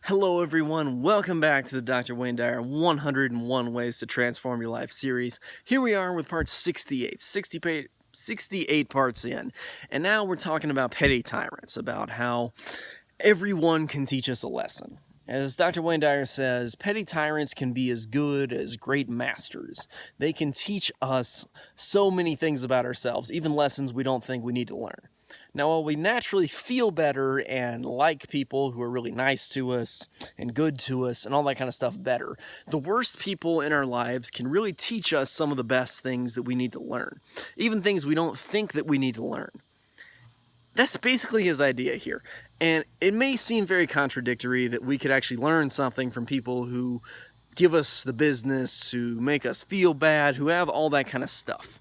Hello everyone, welcome back to the Dr. Wayne Dyer 101 Ways to Transform Your Life series. Here we are with part 68 parts in, and now we're talking about petty tyrants, about how everyone can teach us a lesson. As Dr. Wayne Dyer says, petty tyrants can be as good as great masters. They can teach us so many things about ourselves, even lessons we don't think we need to learn. Now, while we naturally feel better and like people who are really nice to us and good to us and all that kind of stuff better, the worst people in our lives can really teach us some of the best things that we need to learn, even things we don't think that we need to learn. That's basically his idea here. And it may seem very contradictory that we could actually learn something from people who give us the business, who make us feel bad, who have all that kind of stuff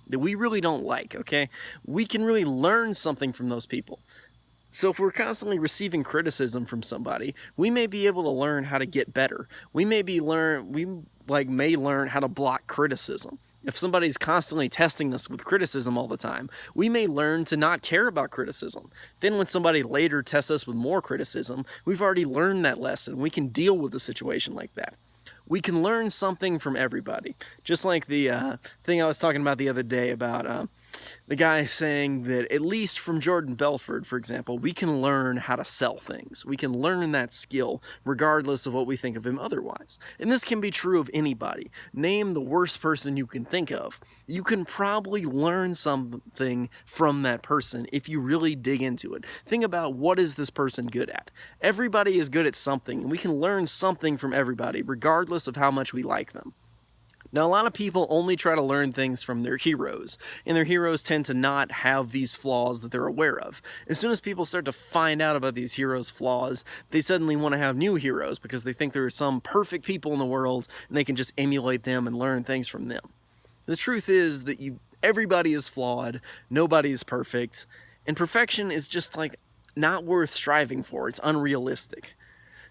that we really don't like, okay? We can really learn something from those people. So if we're constantly receiving criticism from somebody, we may be able to learn how to get better. We may learn how to block criticism. If somebody's constantly testing us with criticism all the time, we may learn to not care about criticism. Then when somebody later tests us with more criticism, we've already learned that lesson. We can deal with a situation like that. We can learn something from everybody. Just like the thing I was talking about the other day about the guy saying that at least from Jordan Belfort, for example, we can learn how to sell things. We can learn that skill regardless of what we think of him otherwise. And this can be true of anybody. Name the worst person you can think of. You can probably learn something from that person if you really dig into it. Think about, what is this person good at? Everybody is good at something, and we can learn something from everybody regardless of how much we like them. Now, a lot of people only try to learn things from their heroes, and their heroes tend to not have these flaws that they're aware of. As soon as people start to find out about these heroes' flaws, they suddenly want to have new heroes because they think there are some perfect people in the world and they can just emulate them and learn things from them. The truth is that everybody is flawed, nobody is perfect, and perfection is just not worth striving for. It's unrealistic.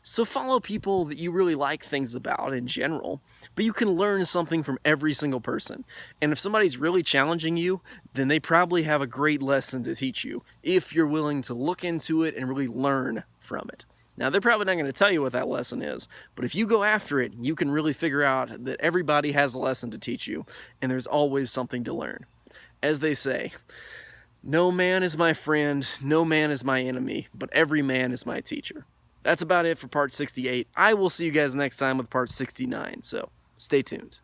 So follow people that you really like things about in general, but you can learn something from every single person. And if somebody's really challenging you, then they probably have a great lesson to teach you, if you're willing to look into it and really learn from it. Now, they're probably not going to tell you what that lesson is, but if you go after it, you can really figure out that everybody has a lesson to teach you, and there's always something to learn. As they say, no man is my friend, no man is my enemy, but every man is my teacher. That's about it for part 68. I will see you guys next time with part 69, so stay tuned.